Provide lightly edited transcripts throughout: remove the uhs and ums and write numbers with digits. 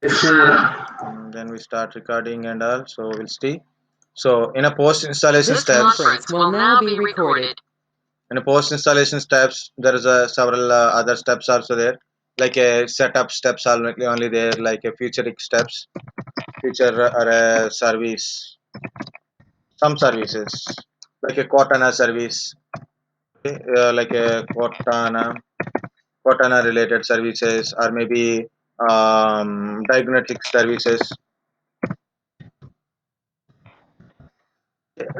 Then we start recording and all, so we'll see. So in a post installation This steps, conference will now be recorded. in a post installation steps, there is a several other steps also there, like a setup steps are only there, like a featuring steps, feature or a service, some services like a Cortana service, okay, like a Cortana related services, or maybe diagnostic services,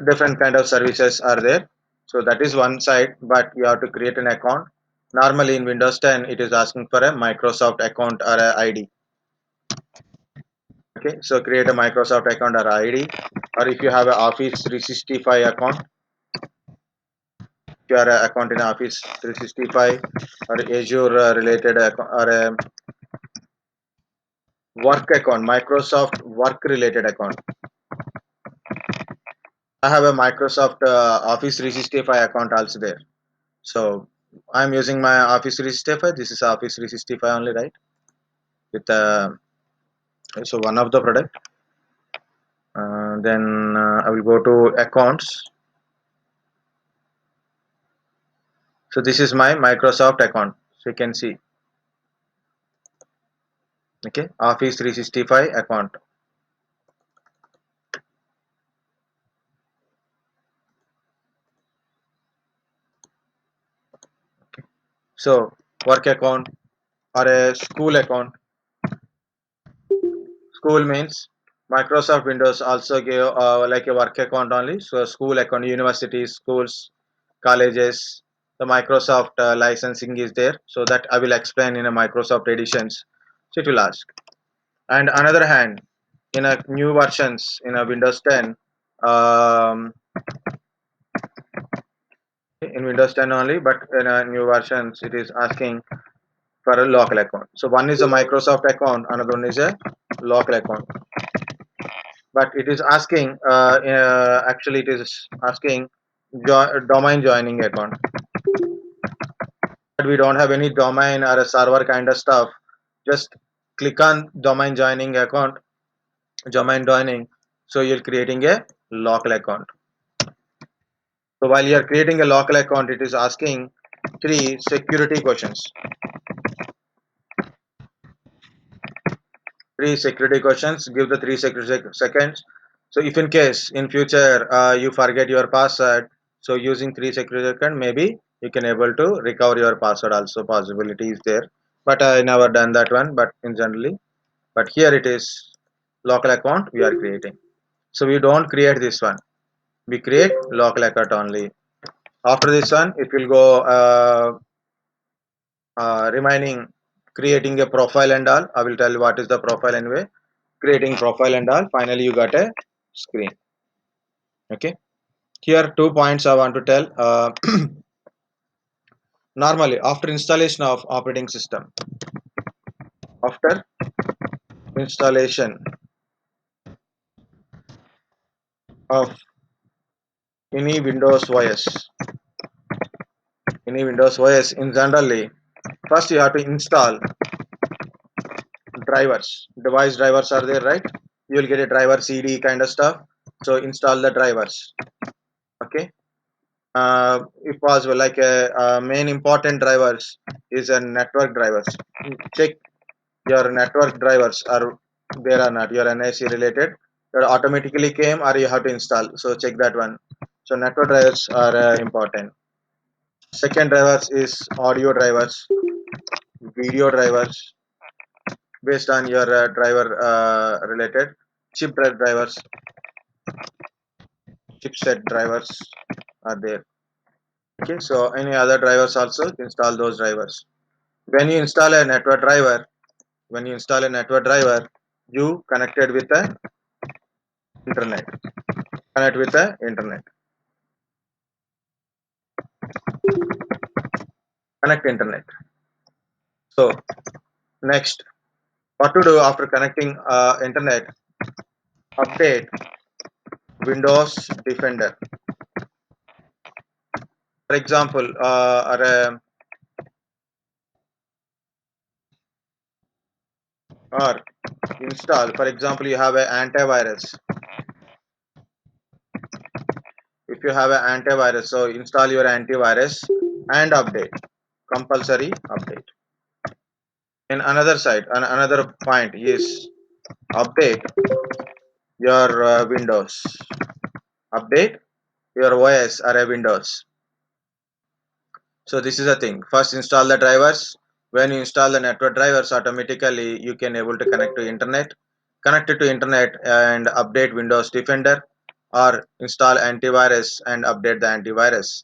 different kind of services are there. So that is one side, but you have to create an account. Normally in Windows 10 it is asking for a Microsoft account or a ID. Okay, so create a Microsoft account or ID, or if you have a Office 365 account, if you are a account in Office 365 or Azure related account, or a work account, Microsoft work related account. I have a Microsoft Office 365 account also there. So I'm using my Office 365. This is Office 365 only, right? With so one of the product. Then I will go to accounts. So this is my Microsoft account. So you can see, okay, Office 365 account. So work account or a school account. School means Microsoft Windows also give like a work account only. So school account, universities, schools, colleges, the Microsoft licensing is there. So that I will explain in a Microsoft editions. So it will ask. And another hand, in a new versions in a Windows 10, um, in Windows 10 only, but in a new versions it is asking for a local account. So one is a Microsoft account, another one is a local account. But it is asking actually it is asking domain joining account, but we don't have any domain or a server kind of stuff. Just click on domain joining account, domain joining, so you're creating a local account. So while you're creating a local account, it is asking three security questions. Three security questions, give the three security seconds. So if in case in future you forget your password, so using three security second, maybe you can able to recover your password also, possibility is there, but I never done that one, but in generally, but here it is local account we are creating. So we don't create this one, we create local account only. After this one it will go remaining creating a profile and all. I will tell you what is the profile anyway, creating profile and all. Finally you got a screen. Okay, here 2 points I want to tell. Normally after installation of operating system, after installation of any Windows OS, any Windows OS in generally, first you have to install drivers. Device drivers are there, right? You will get a driver CD kind of stuff, so install the drivers. Okay, if possible, like a main important drivers is a network drivers. Check your network drivers are there or not, your NIC related, that automatically came or you have to install, so check that one. So network drivers are important. Second drivers is audio drivers, video drivers, based on your driver related. Drivers, chipset drivers are there. Okay, so any other drivers also install those drivers. When you install a network driver, when you install a network driver, you connected with the internet, connect with the internet, connect internet. So next, what to do after connecting internet? Update Windows Defender. For example, or or install, for example, you have an antivirus. If you have an antivirus, so install your antivirus and update, compulsory update. In another side, another point is update your Windows, update your OS or a Windows. So this is the thing. First install the drivers. When you install the network drivers, automatically you can able to connect to internet, connect it to internet and update Windows Defender, or install antivirus and update the antivirus.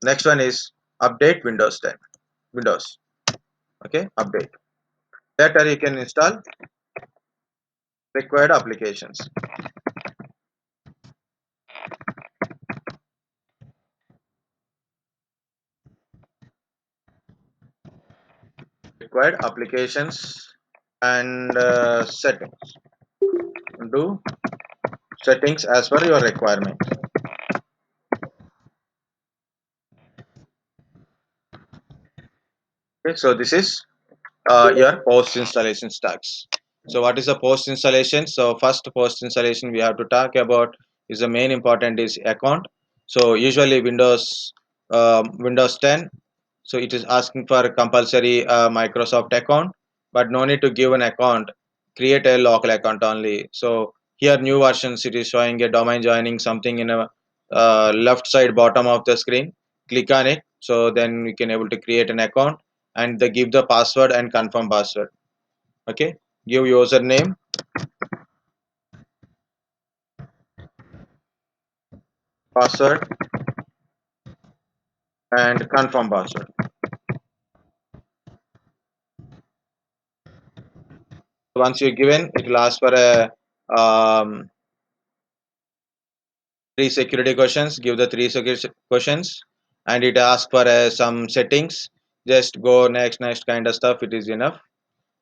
Next one is update Windows 10. Windows. Okay, update. Later you can install required applications. Required applications and settings. Do settings as per your requirement. Okay, so this is your post installation stacks. So what is a post installation? So first post installation we have to talk about is the main important is account. So usually Windows 10, so it is asking for a compulsory Microsoft account, but no need to give an account, create a local account only. So here new versions it is showing a domain joining something in a left side bottom of the screen. Click on it, so then we can able to create an account and they give the password and confirm password. Okay, give username, password and confirm password. Once you given, it will ask for a three security questions. Give the three security questions and it asks for some settings. Just go next kind of stuff, it is enough.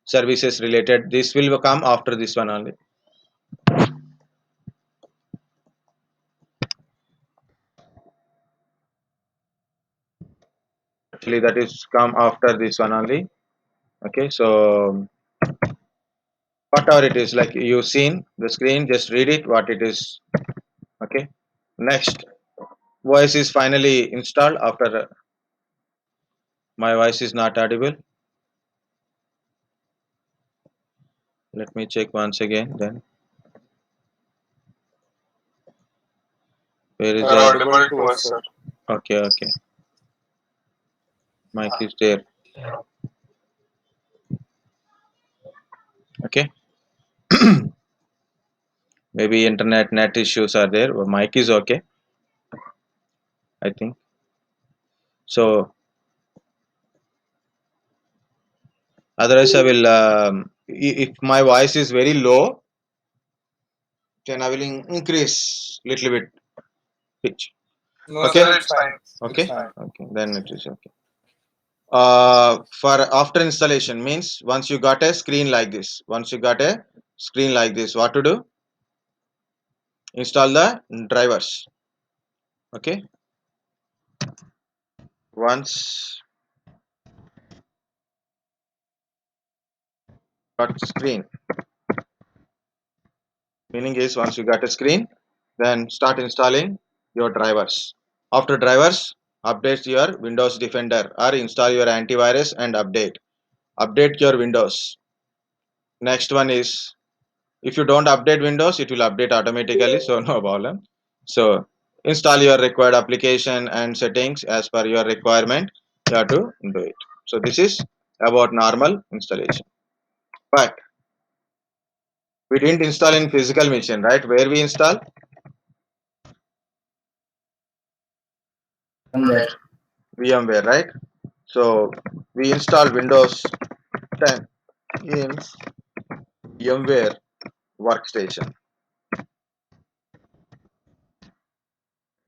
Services related, this will come after this one only. Actually that is come after this one only. Okay, so whatever it is, like you seen the screen, just read it what it is. Okay, next, voice is finally installed after my voice is not audible. Let me check once again then. Where is You are the audible to us, sir. okay, mic is there. Okay, maybe internet net issues are there. Mic is okay, I think. So otherwise I will if my voice is very low, then I will increase little bit pitch. No, Okay, sir, it's fine. It's okay, fine. okay, then it is okay. For after installation means once you got a screen like this, once you got a screen like this, what to do? Install the drivers. Okay, once got screen, meaning is once you got a screen, then start installing your drivers. After drivers, update your Windows Defender or install your antivirus and update your Windows. Next one is, if you don't update Windows, it will update automatically, so no problem. So install your required application and settings as per your requirement. You have to do it. So this is about normal installation. But we didn't install in physical machine, right? Where we install? Somewhere. VMware, right? So we install Windows 10 in VMware workstation.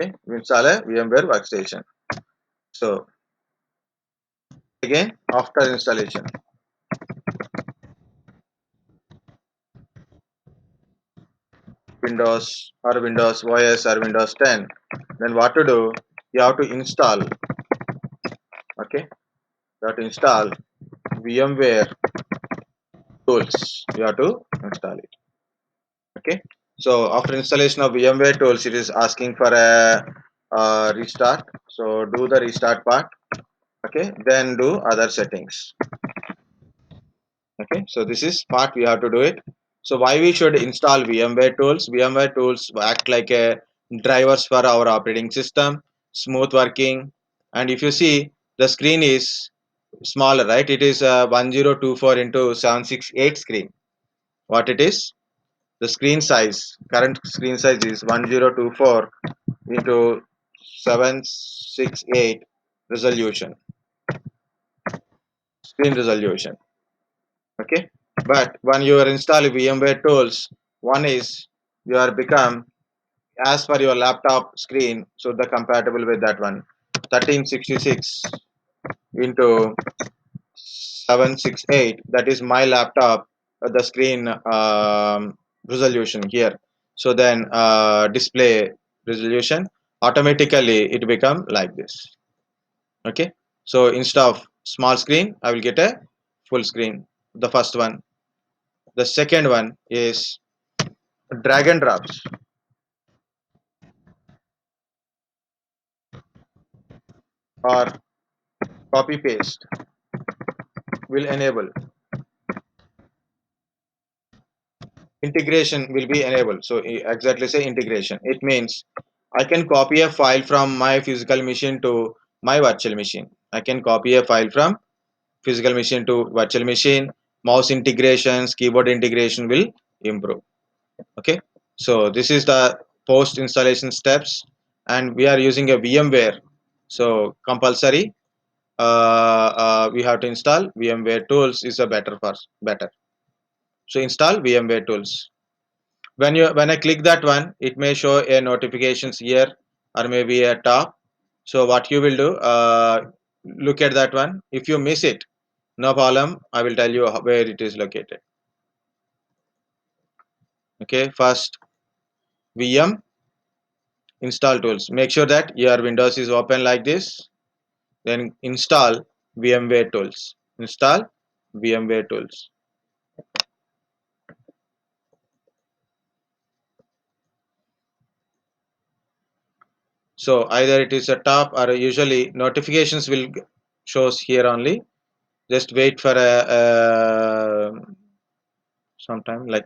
Okay, we install a VMware workstation. So again, after installation, Windows or Windows OS or Windows 10, then what to do? You have to install. Okay, you have to install VMware tools. You have to install it. Okay. So after installation of VMware tools, it is asking for a restart. So do the restart part. Okay. Then do other settings. Okay. So this is part we have to do it. So why we should install VMware tools? VMware tools act like a drivers for our operating system, smooth working. And if you see, the screen is smaller, right? It is 1024 into 768 screen. What it is? The screen size, current screen size is 1024 into 768 resolution, screen resolution. Okay, but when you are installing VMware tools, one is you are become as per your laptop screen, so the compatible with that one, 1366 into 768. That is my laptop, the screen resolution here. So then display resolution automatically it become like this. Okay, so instead of small screen I will get a full screen, the first one. The second one is drag and drops or copy paste will enable. Integration will be enabled. So exactly say integration, it means I can copy a file from my physical machine to my virtual machine. I can copy a file from physical machine to virtual machine. Mouse integrations, keyboard integration will improve. Okay, so this is the post installation steps, and we are using a VMware, so compulsory we have to install VMware tools is a better. So install VMware tools. When I click that one, it may show a notifications here or maybe a top. So what you will do, look at that one. If you miss it, no problem, I will tell you where it is located. Okay, first VM install tools. Make sure that your Windows is open like this. Then install VMware tools. Install VMware tools. So either it is a top or usually notifications will shows here only. Just wait for a sometime like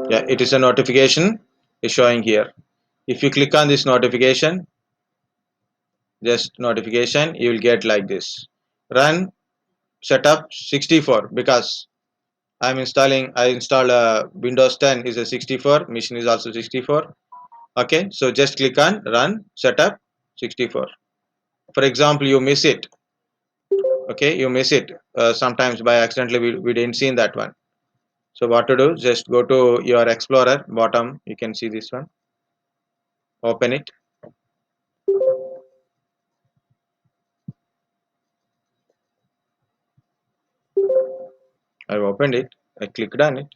yeah, it is a notification is showing here. If you click on this notification, just notification, you will get like this. Run setup 64 because I installed Windows 10 is a 64, machine is also 64. Okay, so just click on run setup 64. For example, you miss it. Okay, you miss it sometimes by accidentally we didn't see that one. So what to do? Just go to your Explorer bottom. You can see this one. Open it. I've opened it. I clicked on it.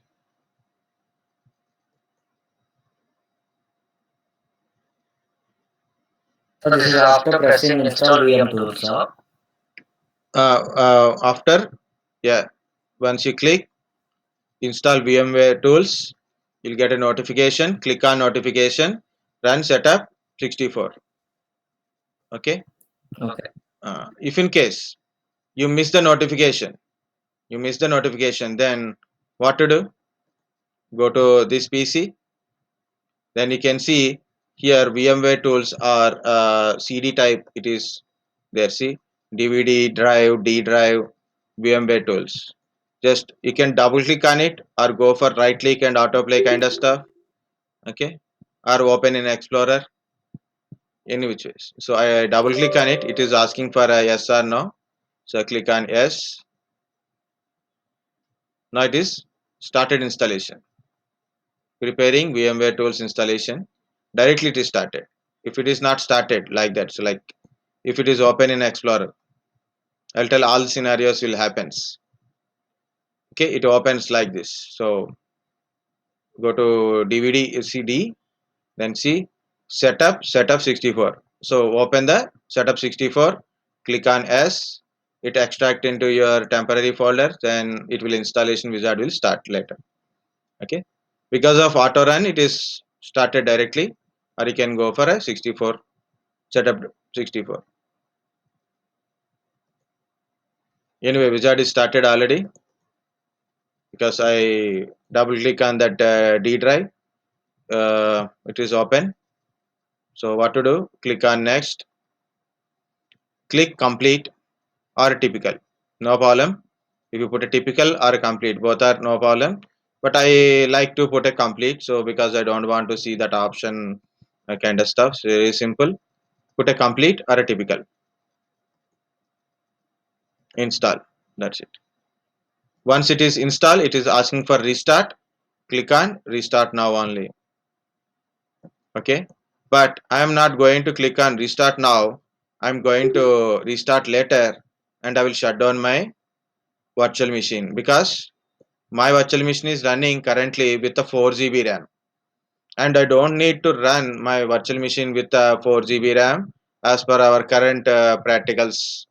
So this is after pressing install VM tools, huh? After, yeah, once you click install VMware tools, you'll get a notification. Click on notification. Run setup 64. Okay. Okay. If in case you miss the notification, then what to do? Go to this PC. Then you can see here VMware tools are CD type. It is there. See DVD drive, D drive, VMware tools. Just you can double click on it or go for right click and autoplay kind of stuff. Okay, or open in Explorer, any which ways. So I double click on it. It is asking for a yes or no. So I click on yes. Now it is started installation. Preparing VMware tools installation. Directly it is started. If it is not started like that, so like if it is open in Explorer, I'll tell all scenarios will happens. Okay, it opens like this. So go to DVD CD, then see setup 64. So open the setup 64. click on S, it extract into your temporary folder, then it will installation wizard will start later. Okay, because of auto run it is started directly, or you can go for a 64 setup 64. Anyway, wizard is started already because I double click on that D drive. It is open. So what to do? Click on next, click complete or typical, no problem. If you put a typical or a complete, both are no problem. But I like to put a complete, so because I don't want to see that option kind of stuff. So very simple. Put a complete or a typical. Install. That's it. Once it is installed, it is asking for restart. Click on restart now only. Okay. But I am not going to click on restart now. I'm going to restart later, and I will shut down my virtual machine because my virtual machine is running currently with a 4 GB RAM, and I don't need to run my virtual machine with a 4 GB RAM as per our current practicals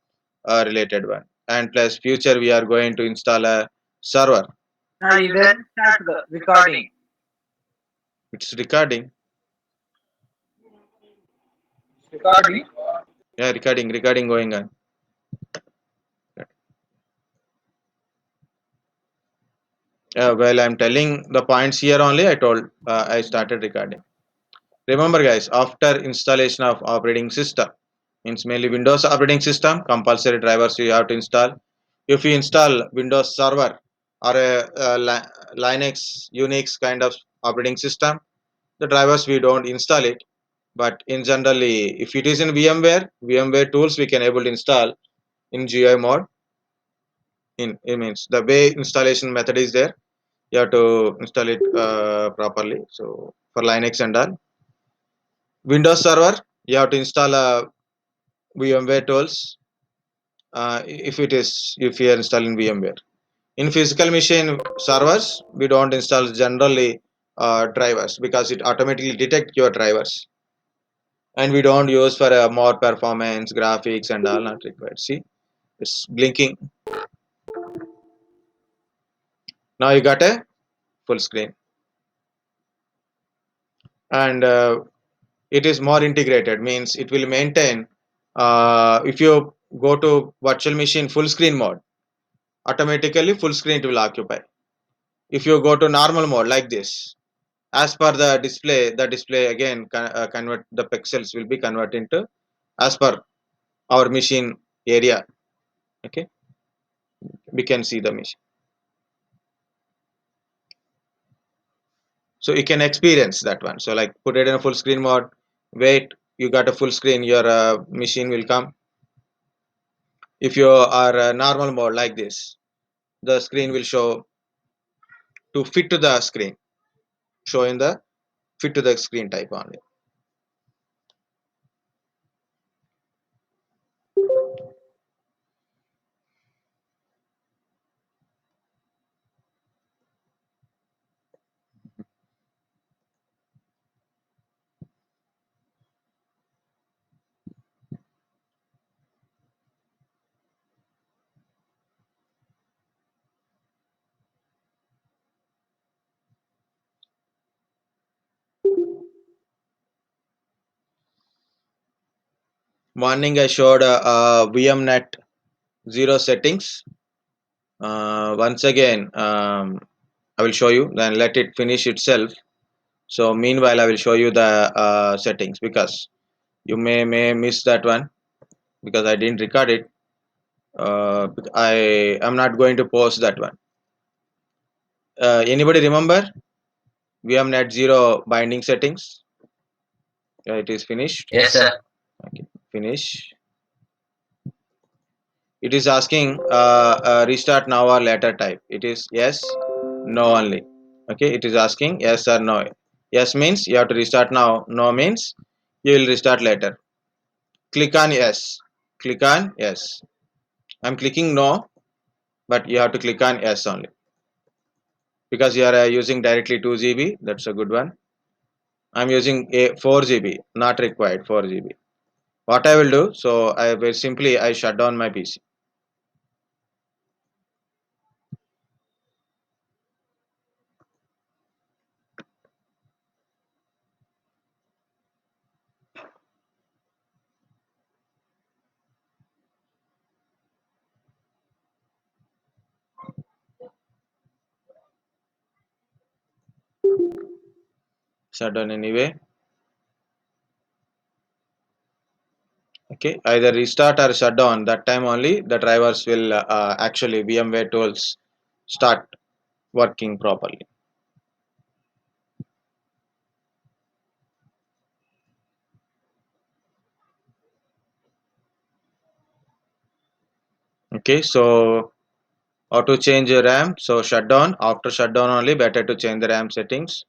related one. And plus future we are going to install a server. You can start the recording. It's recording. Recording. Yeah, recording going on. Well, I'm telling the points here only. I started recording. Remember, guys, after installation of operating system, means mainly Windows operating system, compulsory drivers you have to install. If you install Windows Server or a Linux, Unix kind of operating system, the drivers we don't install it. But in generally, if it is in VMware tools we can able to install in GUI mode. It means the way installation method is there, you have to install it properly. So for Linux and all, Windows Server you have to install VMware tools. If you are installing VMware in physical machine servers, we don't install generally drivers because it automatically detect your drivers, and we don't use for more performance graphics and all not required. See, it's blinking. Now you got a full screen, and it is more integrated. Means it will maintain. If you go to virtual machine full screen mode, automatically full screen it will occupy. If you go to normal mode like this, as per the display again convert the pixels will be converted into as per our machine area. Okay, we can see the machine, so you can experience that one. So like put it in a full screen mode, wait, you got a full screen, your machine will come. If you are normal mode like this, the screen will show to fit to the screen, show in the fit to the screen type only. Morning I showed VMnet 0 settings. Once again, I will show you, then let it finish itself. So meanwhile I will show you the settings because you may miss that one because I didn't record it. I am not going to post that one. Anybody remember VMnet 0 binding settings? It is finished. Yes, sir. Okay, finish. It is asking restart now or later type. It is yes, no only. Okay, it is asking yes or no. Yes means you have to restart now. No means you will restart later. Click on yes. Click on yes. I'm clicking no, but you have to click on yes only because you are using directly 2 GB. That's a good one. I'm using a 4 GB, not required 4 GB. What I will do, so I will simply I shut down my PC. Shut down anyway. Okay, either restart or shut down. That time only the drivers will actually VMware tools start working properly. Okay, so how to change your RAM? So shut down. After shutdown only, better to change the RAM settings.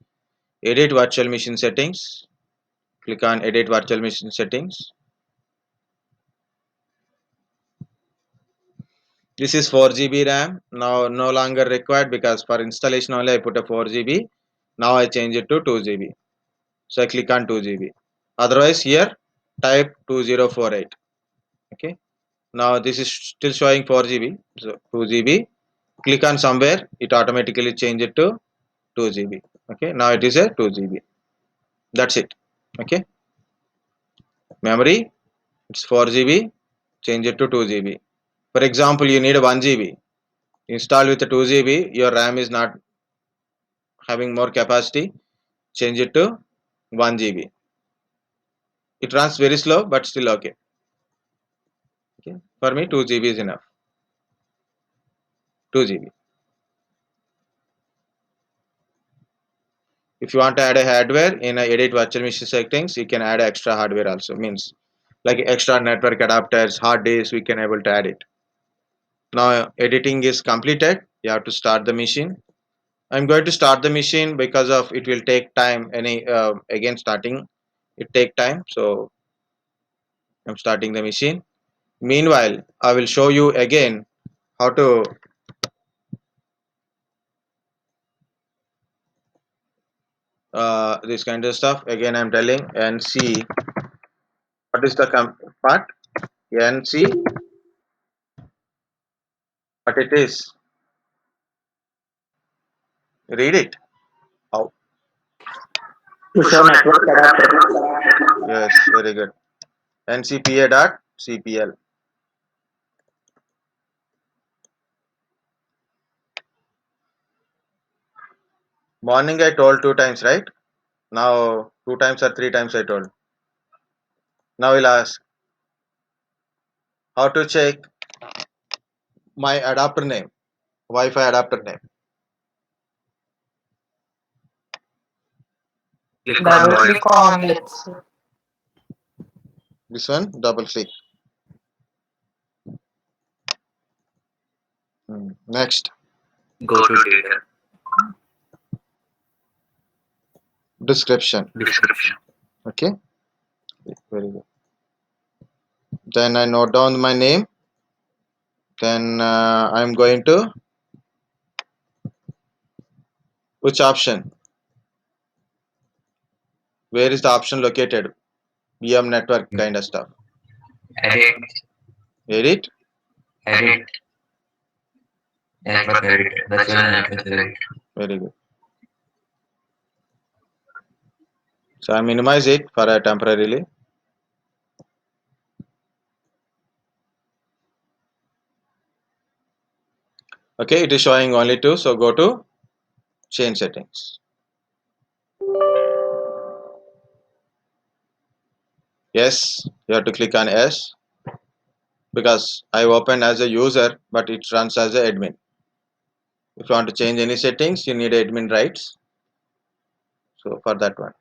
Edit virtual machine settings. Click on edit virtual machine settings. This is 4 GB RAM. Now no longer required because for installation only I put a 4 GB. Now I change it to 2 GB. So I click on 2 GB. Otherwise here type 2048. Okay. Now this is still showing 4 GB. So 2 GB. Click on somewhere, it automatically change it to 2 GB. Okay. Now it is a 2 GB. That's it. Okay. Memory, it's 4 GB. Change it to 2 GB. For example, you need 1 GB. Install with the 2 GB. Your RAM is not having more capacity. Change it to 1 GB. It runs very slow, but still okay. Okay. For me, 2 GB is enough. 2 GB. If you want to add a hardware in a edit virtual machine settings, you can add extra hardware also. Means like extra network adapters, hard disks, we can able to add it. Now editing is completed. You have to start the machine. I'm going to start the machine because of it will take time. Any again starting, it take time. So I'm starting the machine. Meanwhile, I will show you again how to this kind of stuff. Again, I'm telling and see what is the part and see what it is. Read it. How? To show network adapter. Yes, very good. ncpa.cpl. Morning I told 2 times, right? Now 2 times or 3 times I told. Now we'll ask how to check my adapter name, Wi-Fi adapter name. Double click on it. This one, double click. Next, Go to data. description. Description. Okay, very good. Then I note down my name. Then I'm going to which option? Where is the option located? VM network kind of stuff. Edit. Edit. Edit. Network edit. That's your network edit. Very good. So I minimize it for a temporarily. Okay, it is showing only 2. So go to change settings. Yes, you have to click on yes because I opened as a user, but it runs as a admin. If you want to change any settings, you need admin rights. So for that one.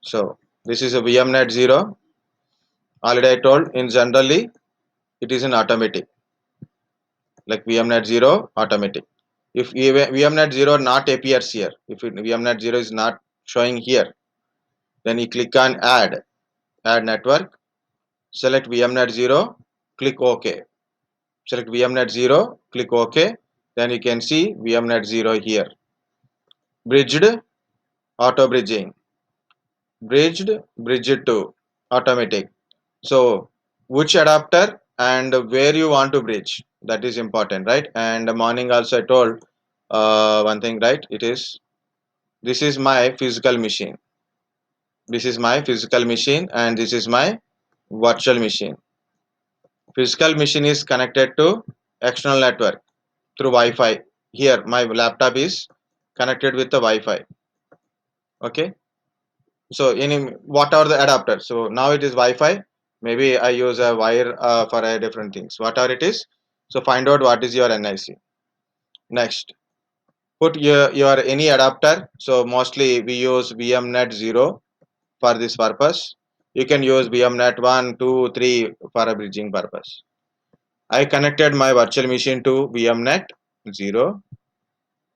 So this is a VMNet 0. Already I told in generally it is in automatic. Like VMNet 0 automatic. If VMNet 0 not appears here, if VMNet 0 is not showing here, then you click on add network, select VMNet 0, click OK. Select VMNet 0, click OK. Then you can see VMNet 0 here. Bridged auto bridging. bridged, bridge to, automatic. So which adapter and where you want to bridge, that is important, right? And the morning also I told one thing, right? It is, this is my physical machine. This is my physical machine and this is my virtual machine. Physical machine is connected to external network through Wi-Fi. Here my laptop is connected with the Wi-Fi. Okay. So any what are the adapters? So now it is Wi-Fi. Maybe I use a wire for different things. Whatever it is. So find out what is your NIC. Next, put your any adapter. So mostly we use VMNet 0 for this purpose. You can use VMNet 1, 2, 3 for a bridging purpose. I connected my virtual machine to VMNet 0.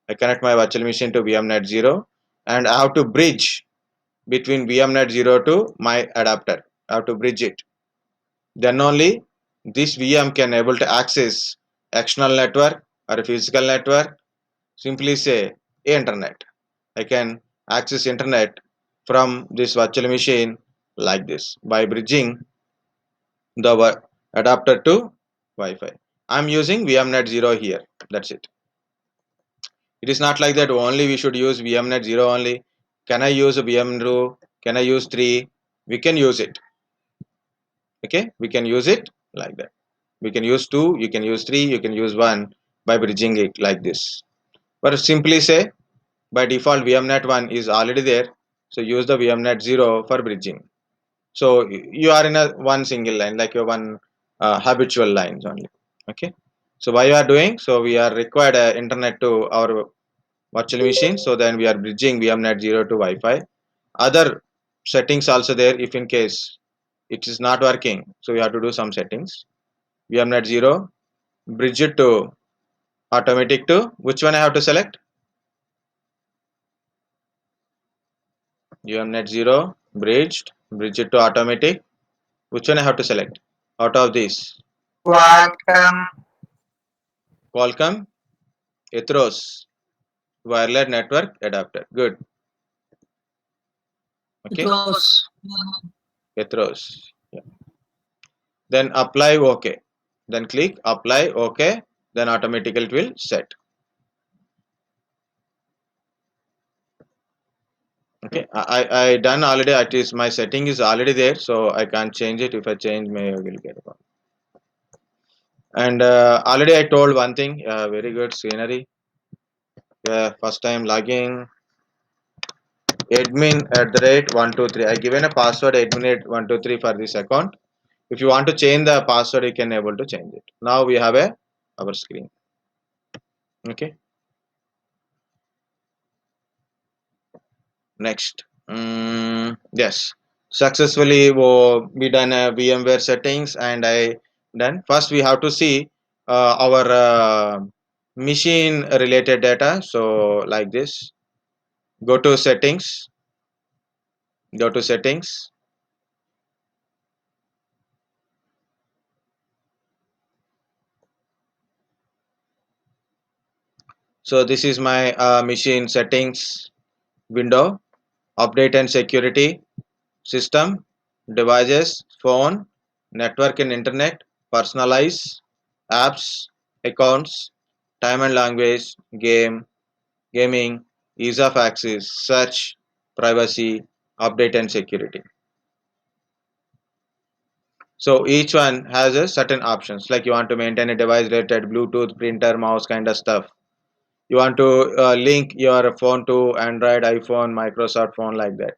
I connect my virtual machine to VMNet 0 and I have to bridge between VMNet 0 to my adapter. I have to bridge it. Then only this VM can able to access external network or a physical network. Simply say internet. I can access internet from this virtual machine like this by bridging the adapter to Wi-Fi. I'm using VMNet 0 here. That's it. It is not like that only we should use VMNet 0 only. Can I use a VM2? Can I use 3? We can use it. Okay, we can use it like that. We can use 2, you can use 3, you can use 1 by bridging it like this. But simply say by default VMNet 1 is already there. So use the VMNet 0 for bridging. So you are in a one single line like your one habitual lines only. Okay. So why you are doing? So we are required internet to our virtual machine. So then we are bridging VMNet 0 to Wi-Fi. Other settings also there if in case it is not working. So we have to do some settings. VMNet 0, bridge it to automatic to, which one I have to select? VMNet 0, bridged, bridge it to automatic. Which one I have to select? Out of these. Qualcomm. Qualcomm, Ethos, wireless network adapter. Good. Okay. Ethos. Ethos. Yeah. Then apply OK. Then click apply OK. Then automatically it will set. Okay. I done already. It is my setting is already there, so I can't change it. If I change, maybe I will get a problem. And already I told one thing. Very good scenery. First time logging. Admin at the rate 123. I given a password admin at 123 for this account. If you want to change the password, you can able to change it. Now we have a our screen. Okay. Next. Yes. Successfully we done a VMware settings and I done. First we have to see our machine related data. So like this. Go to settings. Go to settings. So this is my machine settings window. Update and security, system, devices, phone, network and internet, personalize, apps, accounts, time and language, gaming, ease of access, search, privacy, update and security. So each one has a certain options like you want to maintain a device related Bluetooth, printer, mouse kind of stuff. You want to link your phone to Android, iPhone, Microsoft phone like that.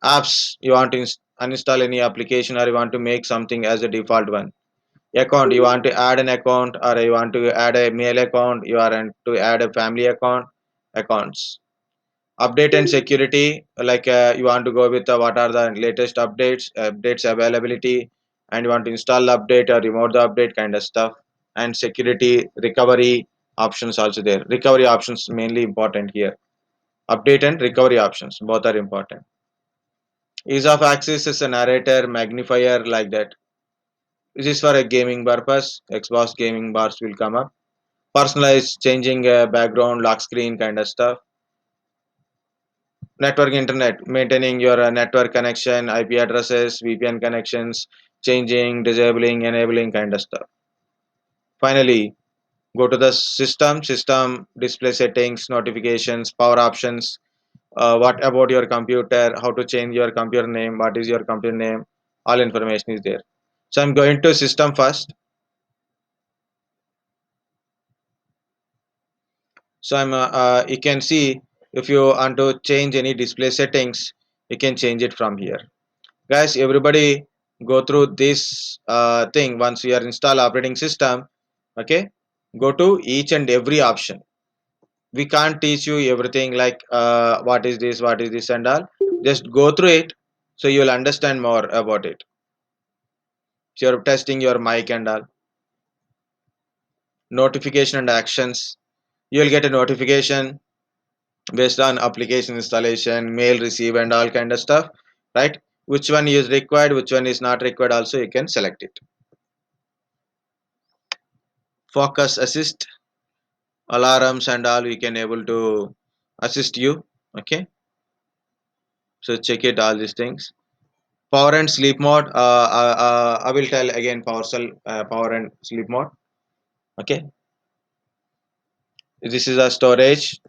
Apps, you want to uninstall any application or you want to make something as a default one. Account, you want to add an account or you want to add a mail account, you are to add a family account. Accounts, update and security, like you want to go with what are the latest updates availability, and you want to install the update or remove the update kind of stuff. And security recovery options also there. Recovery options mainly important here. Update and recovery options both are important. Ease of access is a narrator, magnifier like that. This is for a gaming purpose. Xbox gaming bars will come up. Personalized, changing background, lock screen kind of stuff. network internet, maintaining your network connection, IP addresses, VPN connections, changing, disabling, enabling kind of stuff. Finally, go to the system display settings, notifications, power options. What about your computer? How to change your computer name? What is your computer name? All information is there. So I'm going to system first. So you can see if you want to change any display settings, you can change it from here. Guys, everybody go through this thing once you are install operating system. Okay, go to each and every option. We can't teach you everything like what is this and all. Just go through it so you'll understand more about it. So you're testing your mic and all. Notification and actions. You'll get a notification based on application installation, mail receive and all kind of stuff, right? Which one is required, which one is not required, also you can select it. Focus assist, alarms and all we can able to assist you. Okay, so check it all these things. Power and sleep mode, I will tell again power and sleep mode. Okay, this is a storage.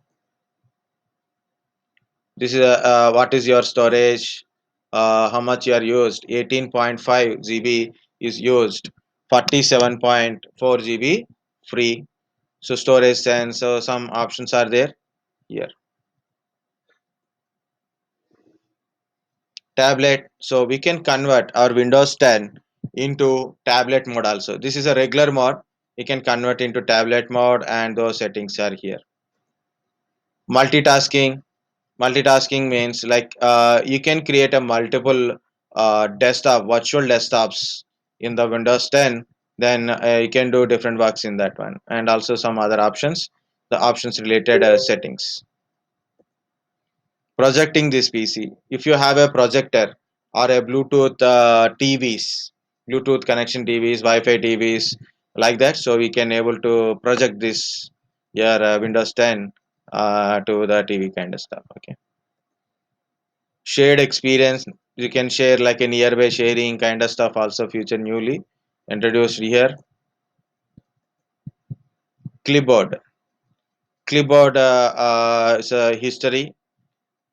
This is a, what is your storage, how much you are used. 18.5 GB is used, 47.4 GB free. So storage sense, so some options are there here. Tablet, so we can convert our Windows 10 into tablet mode also. This is a regular mode, you can convert into tablet mode and those settings are here. Multitasking means like you can create a multiple desktop virtual desktops in the Windows 10. Then you can do different works in that one and also some other options, the options related settings. Projecting this PC, if you have a projector or a Bluetooth TVs, Bluetooth connection TVs, Wi-Fi TVs like that, so we can able to project this your Windows 10 to the TV kind of stuff. Okay, shared experience, you can share like a nearby sharing kind of stuff also future newly introduced here. Clipboard clipboard is a history.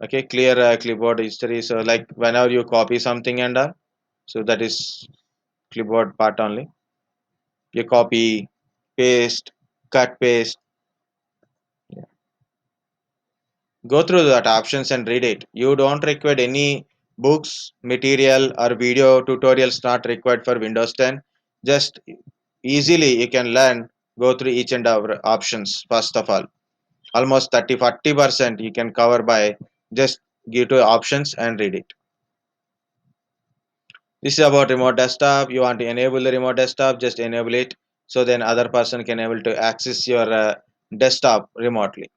Okay, clear clipboard history, so like whenever you copy something and all, so that is clipboard part only. You copy, paste, cut, paste. Yeah. Go through that options and read it. You don't require any books, material or video tutorials not required for Windows 10. Just easily you can learn, go through each and every options first of all. Almost 30-40% you can cover by just give to options and read it. This is about remote desktop. You want to enable the remote desktop, just enable it. So then other person can able to access your desktop remotely.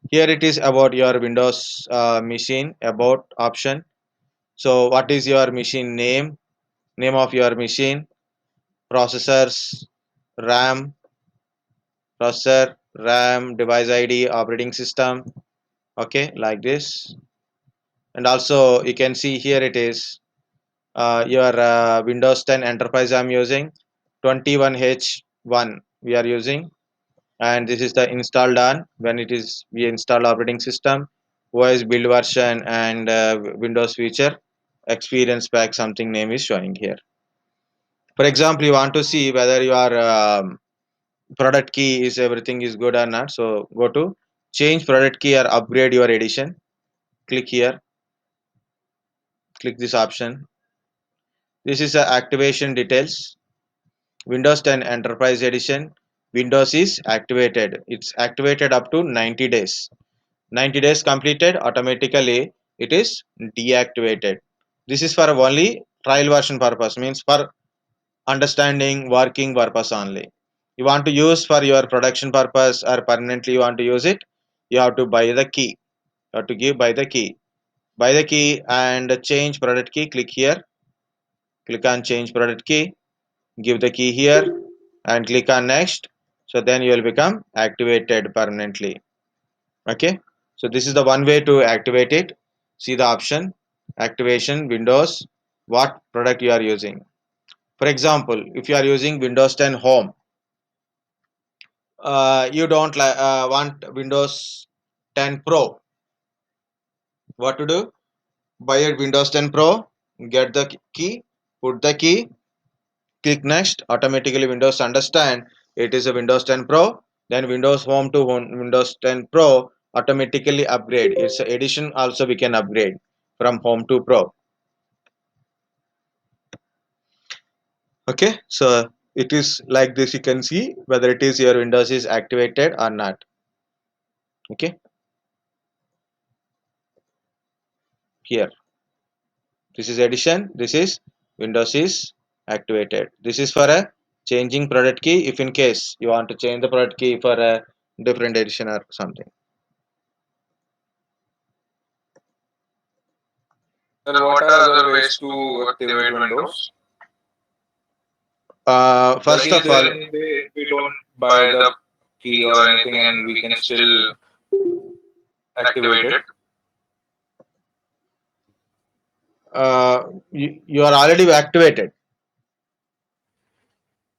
Here it is about your Windows machine, about option. So what is your machine name, name of your machine, processors, RAM, processor, RAM, device ID, operating system. Okay, like this. And also you can see here it is your Windows 10 Enterprise I'm using, 21H1 we are using, and this is the installed on when it is we install operating system, OS build version and Windows feature experience pack something name is showing here. For example, you want to see whether your product key is everything is good or not, so go to change product key or upgrade your edition, click here, click this option. This is the activation details. Windows 10 Enterprise Edition, Windows is activated. It's activated up to 90 days. 90 days completed, automatically it is deactivated. This is for only trial version purpose, means for understanding working purpose only. You want to use for your production purpose or permanently you want to use it, you have to buy the key. You have to give buy the key. Buy the key and change product key. Click here. Click on change product key. Give the key here and click on next. So then you will become activated permanently. Okay, so this is the one way to activate it. See the option, activation, Windows, what product you are using. For example, if you are using Windows 10 Home, you don't want Windows 10 Pro. What to do? Buy a Windows 10 Pro, get the key, put the key, click next. Automatically Windows understand it is a Windows 10 Pro. Then Windows Home to Windows 10 Pro automatically upgrade. It's a edition also we can upgrade from Home to Pro. Okay, so it is like this. You can see whether it is your Windows is activated or not. Okay, here this is edition. This is Windows is activated. This is for a changing product key. If in case you want to change the product key for a different edition or something. Then what are other ways to activate Windows? First Like, of is there all, any way if we don't buy the key or anything and we can still activate it? you are already activated.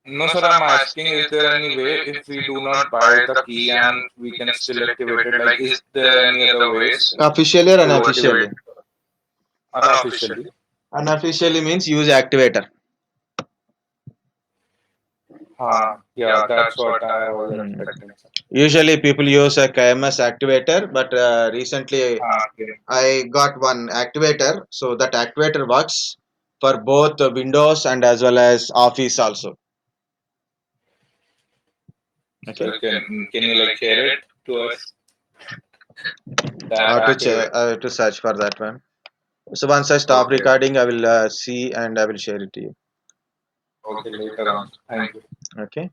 No, sir, I'm asking, is there any way if we do not buy the key and we can still activate it? Like, is there any other ways Officially or to activate unofficially? unofficially? Unofficially means use activator. Yeah, that's what I was Hmm. expecting, sir. Usually people use a KMS activator, but recently Okay. I got one activator. So that activator works for both Windows and as well as Office also. Okay. So can you like share it to us? I That have to activate. I have to search for that one. So once I stop Okay. recording, I will see and I will share it to you. Okay, later on. Thank you. Okay.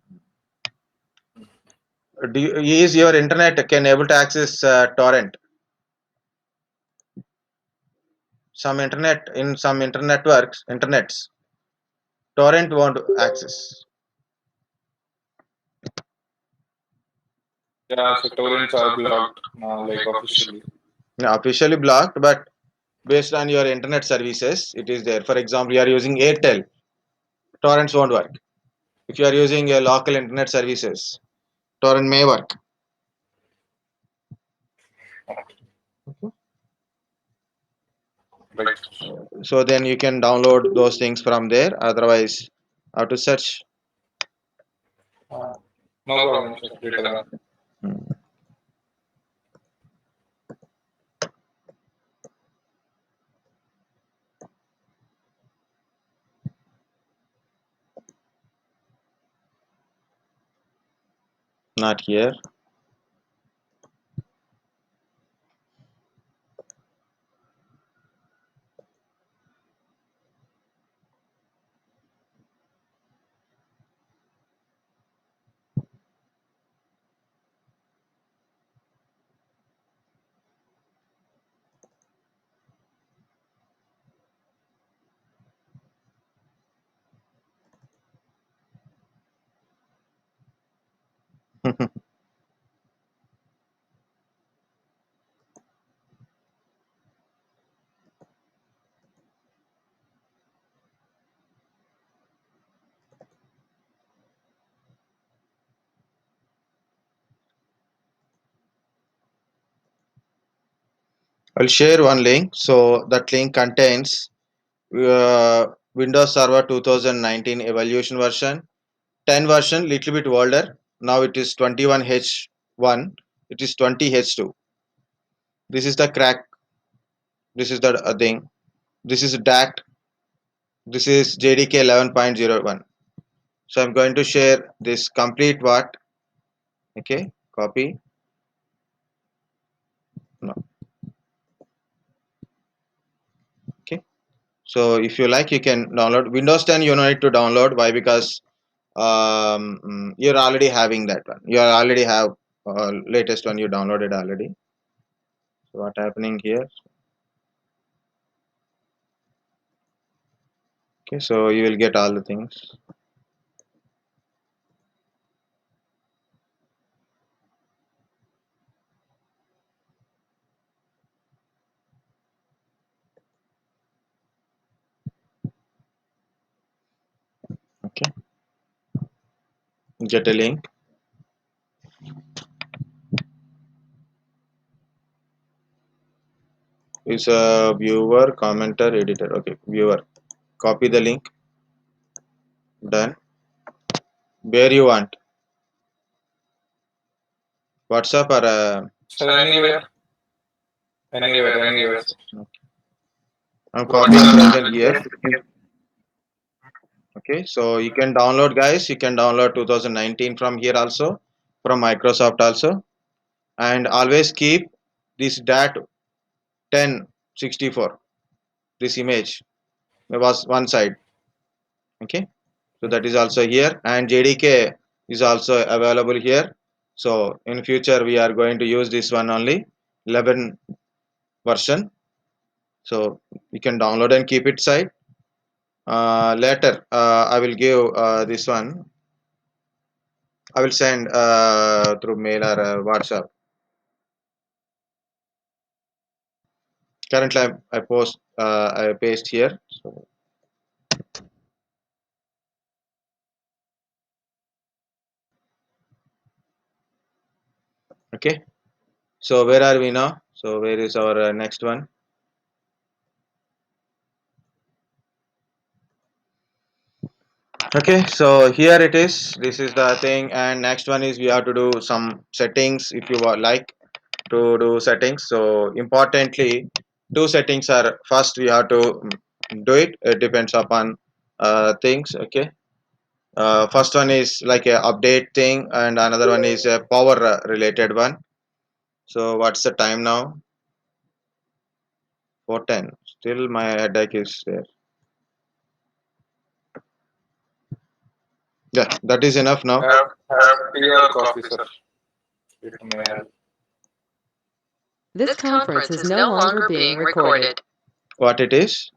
Is your internet can able to access torrent? Some internet in some internet networks, internets, torrent won't access. Yeah, so torrents are blocked now, like officially. Yeah, officially blocked, but based on your internet services, it is there. For example, you are using Airtel, torrents won't work. If you are using a local internet services, torrent may work. Right. So then you can download those things from there. Otherwise, how to search? No problem, sir. Later on. Hmm. Not here. I'll share one link. So that link contains Windows Server 2019 evaluation version, 10 version, little bit older. Now it is 21H1. It is 20H2. This is the crack. This is the thing. This is DACT. This is JDK 11.01. So I'm going to share this complete what. Okay, copy. No. Okay. So if you like, you can download Windows 10. You don't need to download. Why? Because you're already having that one. You already have latest one you downloaded already. So what happening here? Okay, so you will get all the things. get a link. Is a viewer, commenter, editor. Okay, viewer. Copy the link. Done. Where you want? WhatsApp or Sir, anywhere. Anywhere. I'm copying present here. Okay, so you can download, guys. You can download 2019 from here also, from Microsoft also, and always keep this DAT 1064. This image was one side. Okay, so that is also here, and JDK is also available here. So in future we are going to use this one only, 11 version. So you can download and keep it side. Later I will give this one. I will send through mail or WhatsApp. Currently I paste here. So okay, so where are we now? So where is our next one? Okay, so here it is. This is the thing, and next one is we have to do some settings. If you like to do settings, so importantly, two settings are, first we have to do it. It depends upon things. Okay, first one is like a update thing, and another one is a power related one. So what's the time now? 4:10. Still my headache is there. Yeah, that is enough now. Have tea or coffee, sir. It may help. This conference is no longer being recorded. What it is?